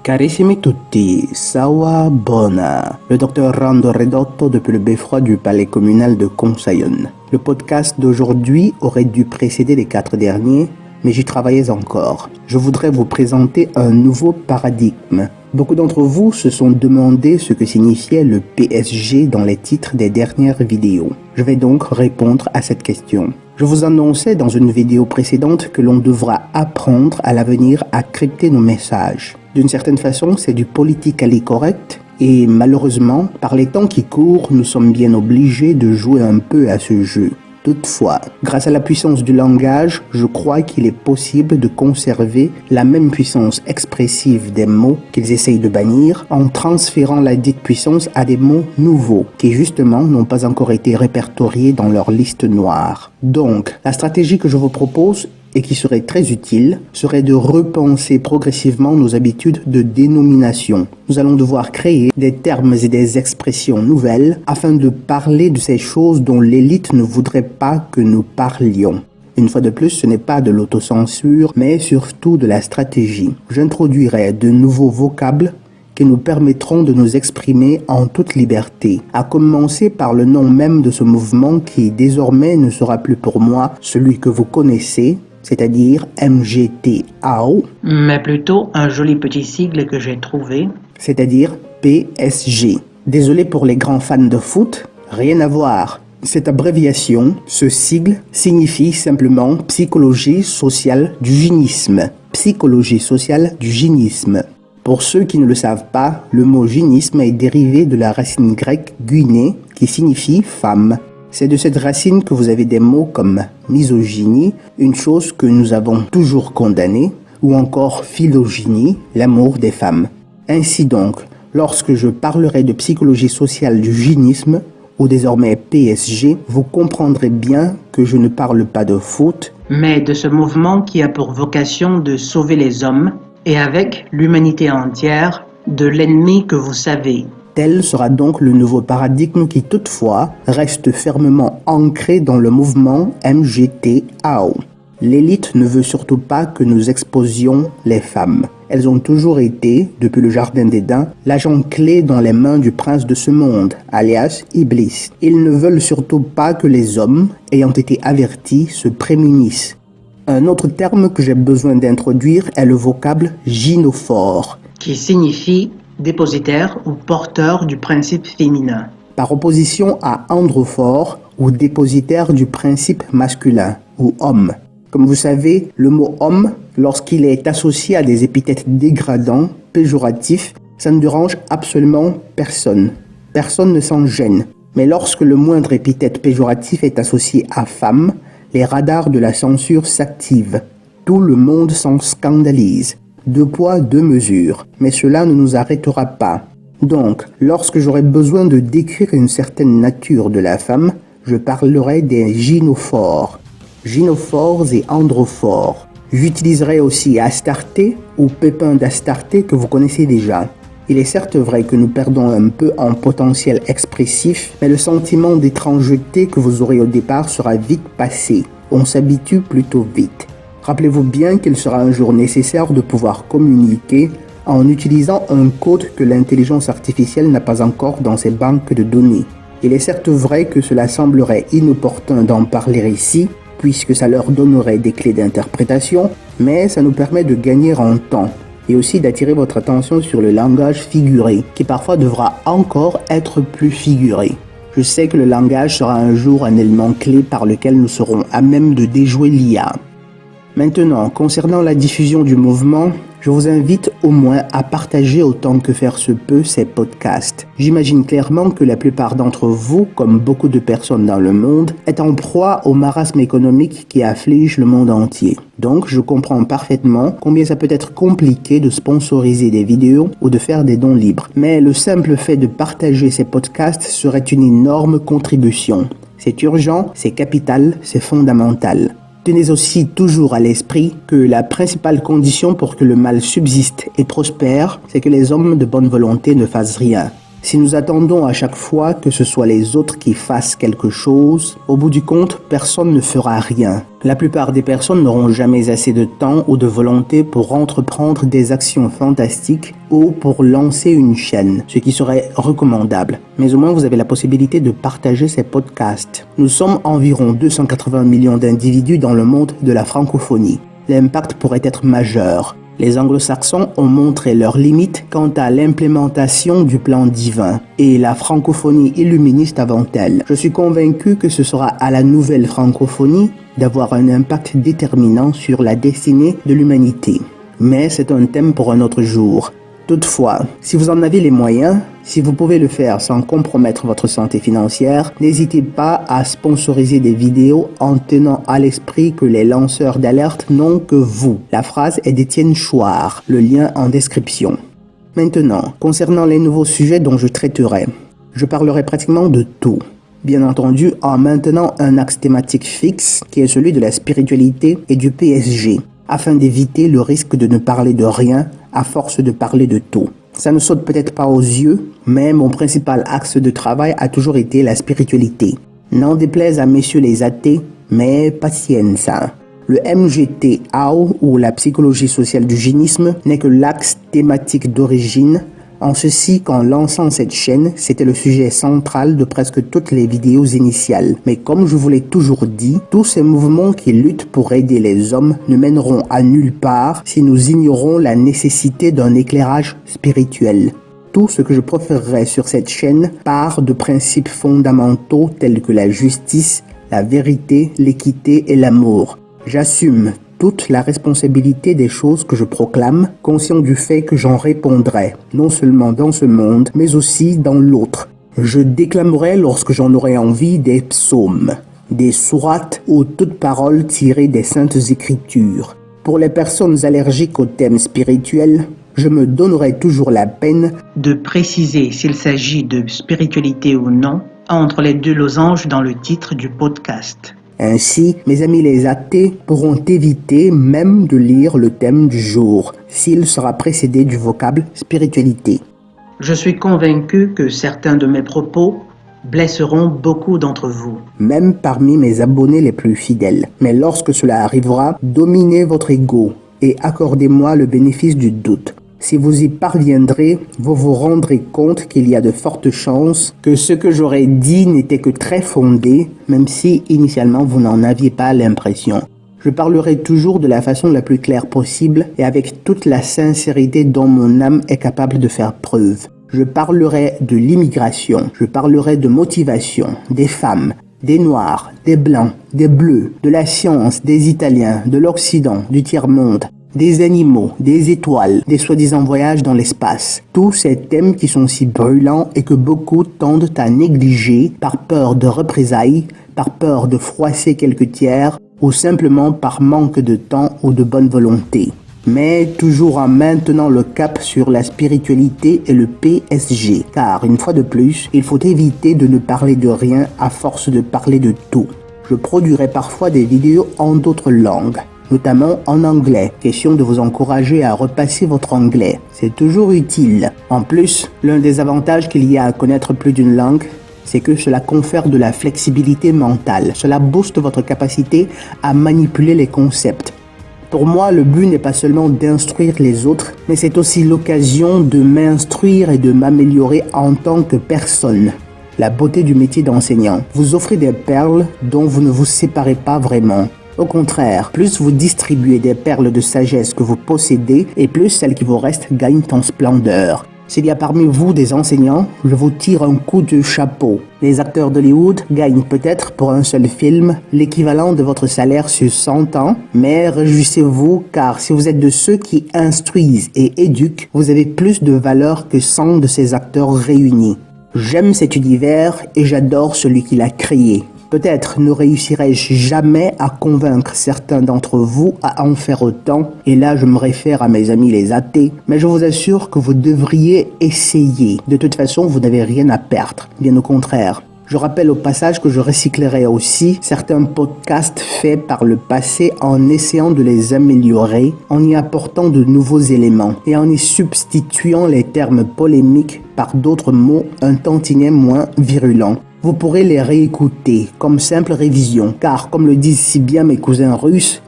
Carissimi tutti, Sawa Bona, le docteur Rando Redotto depuis le beffroi du palais communal de Consayone. Le podcast d'aujourd'hui aurait dû précéder les 4 derniers, mais j'y travaillais encore. Je voudrais vous présenter un nouveau paradigme. Beaucoup d'entre vous se sont demandé ce que signifiait le PSG dans les titres des dernières vidéos. Je vais donc répondre à cette question. Je vous annonçais dans une vidéo précédente que l'on devra apprendre à l'avenir à crypter nos messages. D'une certaine façon, c'est du politically correct et malheureusement, par les temps qui courent, nous sommes bien obligés de jouer un peu à ce jeu. Toutefois, grâce à la puissance du langage, je crois qu'il est possible de conserver la même puissance expressive des mots qu'ils essayent de bannir en transférant la dite puissance à des mots nouveaux qui justement n'ont pas encore été répertoriés dans leur liste noire. Donc, la stratégie que je vous propose et qui serait très utile, serait de repenser progressivement nos habitudes de dénomination. Nous allons devoir créer des termes et des expressions nouvelles afin de parler de ces choses dont l'élite ne voudrait pas que nous parlions. Une fois de plus, ce n'est pas de l'autocensure, mais surtout de la stratégie. J'introduirai de nouveaux vocables qui nous permettront de nous exprimer en toute liberté, à commencer par le nom même de ce mouvement qui désormais ne sera plus pour moi celui que vous connaissez, c'est-à-dire MGTAO, mais plutôt un joli petit sigle que j'ai trouvé, c'est-à-dire PSG. Désolé pour les grands fans de foot, rien à voir. Cette abréviation, ce sigle, signifie simplement psychologie sociale du gynisme. Psychologie sociale du gynisme. Pour ceux qui ne le savent pas, le mot gynisme est dérivé de la racine grecque gyné qui signifie femme. C'est de cette racine que vous avez des mots comme misogynie, une chose que nous avons toujours condamnée, ou encore philogynie, l'amour des femmes. Ainsi donc, lorsque je parlerai de psychologie sociale du gynisme, ou désormais PSG, vous comprendrez bien que je ne parle pas de foot, mais de ce mouvement qui a pour vocation de sauver les hommes, et avec l'humanité entière, de l'ennemi que vous savez. Tel sera donc le nouveau paradigme qui toutefois reste fermement ancré dans le mouvement MGTAO. L'élite ne veut surtout pas que nous exposions les femmes. Elles ont toujours été, depuis le jardin d'Éden, l'agent clé dans les mains du prince de ce monde, alias Iblis. Ils ne veulent surtout pas que les hommes, ayant été avertis, se prémunissent. Un autre terme que j'ai besoin d'introduire est le vocable gynophore, qui signifie dépositaire ou porteur du principe féminin, par opposition à androphore ou dépositaire du principe masculin ou homme. Comme vous savez, le mot homme, lorsqu'il est associé à des épithètes dégradants, péjoratifs, ça ne dérange absolument personne. Personne ne s'en gêne. Mais lorsque le moindre épithète péjoratif est associé à femme, les radars de la censure s'activent. Tout le monde s'en scandalise. 2 poids, 2 mesures, mais cela ne nous arrêtera pas. Donc, lorsque j'aurai besoin de décrire une certaine nature de la femme, je parlerai des gynophores. Gynophores et androphores. J'utiliserai aussi Astarté ou Pépin d'Astarté que vous connaissez déjà. Il est certes vrai que nous perdons un peu en potentiel expressif, mais le sentiment d'étrangeté que vous aurez au départ sera vite passé. On s'habitue plutôt vite. Rappelez-vous bien qu'il sera un jour nécessaire de pouvoir communiquer en utilisant un code que l'intelligence artificielle n'a pas encore dans ses banques de données. Il est certes vrai que cela semblerait inopportun d'en parler ici, puisque ça leur donnerait des clés d'interprétation, mais ça nous permet de gagner en temps et aussi d'attirer votre attention sur le langage figuré, qui parfois devra encore être plus figuré. Je sais que le langage sera un jour un élément clé par lequel nous serons à même de déjouer l'IA. Maintenant, concernant la diffusion du mouvement, je vous invite au moins à partager autant que faire se peut ces podcasts. J'imagine clairement que la plupart d'entre vous, comme beaucoup de personnes dans le monde, est en proie au marasme économique qui afflige le monde entier. Donc, je comprends parfaitement combien ça peut être compliqué de sponsoriser des vidéos ou de faire des dons libres. Mais le simple fait de partager ces podcasts serait une énorme contribution. C'est urgent, c'est capital, c'est fondamental. Tenez aussi toujours à l'esprit que la principale condition pour que le mal subsiste et prospère, c'est que les hommes de bonne volonté ne fassent rien. Si nous attendons à chaque fois que ce soit les autres qui fassent quelque chose, au bout du compte, personne ne fera rien. La plupart des personnes n'auront jamais assez de temps ou de volonté pour entreprendre des actions fantastiques ou pour lancer une chaîne, ce qui serait recommandable. Mais au moins, vous avez la possibilité de partager ces podcasts. Nous sommes environ 280 millions d'individus dans le monde de la francophonie. L'impact pourrait être majeur. Les anglo-saxons ont montré leurs limites quant à l'implémentation du plan divin et la francophonie illuministe avant elle. Je suis convaincu que ce sera à la nouvelle francophonie d'avoir un impact déterminant sur la destinée de l'humanité. Mais c'est un thème pour un autre jour. Toutefois, si vous en avez les moyens, si vous pouvez le faire sans compromettre votre santé financière, n'hésitez pas à sponsoriser des vidéos en tenant à l'esprit que les lanceurs d'alerte n'ont que vous. La phrase est d'Étienne Chouard, le lien en description. Maintenant, concernant les nouveaux sujets dont je traiterai, je parlerai pratiquement de tout. Bien entendu, en maintenant un axe thématique fixe qui est celui de la spiritualité et du PSG, afin d'éviter le risque de ne parler de rien à force de parler de tout. Ça ne saute peut-être pas aux yeux, mais mon principal axe de travail a toujours été la spiritualité. N'en déplaise à messieurs les athées, mais pacienza. Le MGTO, ou la psychologie sociale du génisme, n'est que l'axe thématique d'origine, en ceci qu'en lançant cette chaîne, c'était le sujet central de presque toutes les vidéos initiales. Mais comme je vous l'ai toujours dit, tous ces mouvements qui luttent pour aider les hommes ne mèneront à nulle part si nous ignorons la nécessité d'un éclairage spirituel. Tout ce que je proférerai sur cette chaîne part de principes fondamentaux tels que la justice, la vérité, l'équité et l'amour. J'assume toute la responsabilité des choses que je proclame, conscient du fait que j'en répondrai, non seulement dans ce monde, mais aussi dans l'autre. Je déclamerai lorsque j'en aurai envie des psaumes, des sourates ou toutes paroles tirées des saintes écritures. Pour les personnes allergiques aux thèmes spirituels, je me donnerai toujours la peine de préciser s'il s'agit de spiritualité ou non entre les deux losanges dans le titre du podcast. Ainsi, mes amis les athées pourront éviter même de lire le thème du jour, s'il sera précédé du vocable spiritualité. Je suis convaincu que certains de mes propos blesseront beaucoup d'entre vous. Même parmi mes abonnés les plus fidèles. Mais lorsque cela arrivera, dominez votre ego et accordez-moi le bénéfice du doute. Si vous y parviendrez, vous vous rendrez compte qu'il y a de fortes chances que ce que j'aurais dit n'était que très fondé, même si initialement vous n'en aviez pas l'impression. Je parlerai toujours de la façon la plus claire possible et avec toute la sincérité dont mon âme est capable de faire preuve. Je parlerai de l'immigration, je parlerai de motivation, des femmes, des Noirs, des Blancs, des Bleus, de la science, des Italiens, de l'Occident, du tiers-monde, des animaux, des étoiles, des soi-disant voyages dans l'espace. Tous ces thèmes qui sont si brûlants et que beaucoup tendent à négliger par peur de représailles, par peur de froisser quelques tiers ou simplement par manque de temps ou de bonne volonté. Mais toujours en maintenant le cap sur la spiritualité et le PSG, car une fois de plus, il faut éviter de ne parler de rien à force de parler de tout. Je produirai parfois des vidéos en d'autres langues, notamment en anglais, question de vous encourager à repasser votre anglais. C'est toujours utile. En plus, l'un des avantages qu'il y a à connaître plus d'une langue, c'est que cela confère de la flexibilité mentale. Cela booste votre capacité à manipuler les concepts. Pour moi, le but n'est pas seulement d'instruire les autres, mais c'est aussi l'occasion de m'instruire et de m'améliorer en tant que personne. La beauté du métier d'enseignant. Vous offrez des perles dont vous ne vous séparez pas vraiment. Au contraire, plus vous distribuez des perles de sagesse que vous possédez, et plus celles qui vous restent gagnent en splendeur. S'il y a parmi vous des enseignants, je vous tire un coup de chapeau. Les acteurs d'Hollywood gagnent peut-être pour un seul film l'équivalent de votre salaire sur 100 ans, mais réjouissez-vous car si vous êtes de ceux qui instruisent et éduquent, vous avez plus de valeur que 100 de ces acteurs réunis. J'aime cet univers et j'adore celui qui l'a créé. Peut-être ne réussirai-je jamais à convaincre certains d'entre vous à en faire autant, et là je me réfère à mes amis les athées, mais je vous assure que vous devriez essayer. De toute façon, vous n'avez rien à perdre, bien au contraire. Je rappelle au passage que je recyclerai aussi certains podcasts faits par le passé en essayant de les améliorer, en y apportant de nouveaux éléments et en y substituant les termes polémiques par d'autres mots un tantinet moins virulents. Vous pourrez les réécouter comme simple révision, car comme le disent si bien mes cousins russes,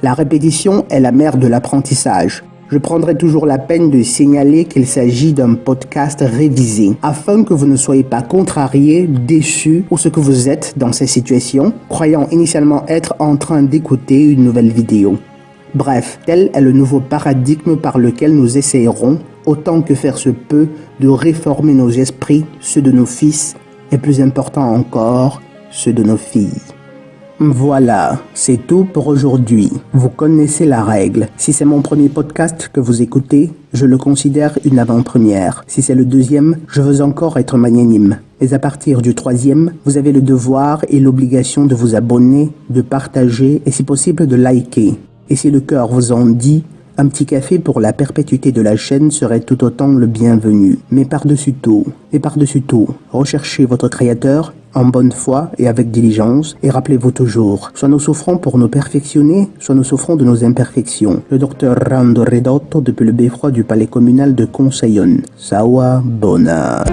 la répétition est la mère de l'apprentissage. Je prendrai toujours la peine de signaler qu'il s'agit d'un podcast révisé, afin que vous ne soyez pas contrariés, déçus ou ce que vous êtes dans ces situations, croyant initialement être en train d'écouter une nouvelle vidéo. Bref, tel est le nouveau paradigme par lequel nous essayerons, autant que faire se peut, de réformer nos esprits, ceux de nos fils, et plus important encore, ceux de nos filles. Voilà, c'est tout pour aujourd'hui. Vous connaissez la règle. Si c'est mon premier podcast que vous écoutez, je le considère une avant-première. Si c'est le deuxième, je veux encore être magnanime. Mais à partir du troisième, vous avez le devoir et l'obligation de vous abonner, de partager et si possible de liker. Et si le cœur vous en dit, un petit café pour la perpétuité de la chaîne serait tout autant le bienvenu. Mais par-dessus tout, recherchez votre créateur en bonne foi et avec diligence, et rappelez-vous toujours, soit nous souffrons pour nous perfectionner, soit nous souffrons de nos imperfections. Le docteur Rando Redotto depuis le beffroi du palais communal de Conseillon. Sawa Bona.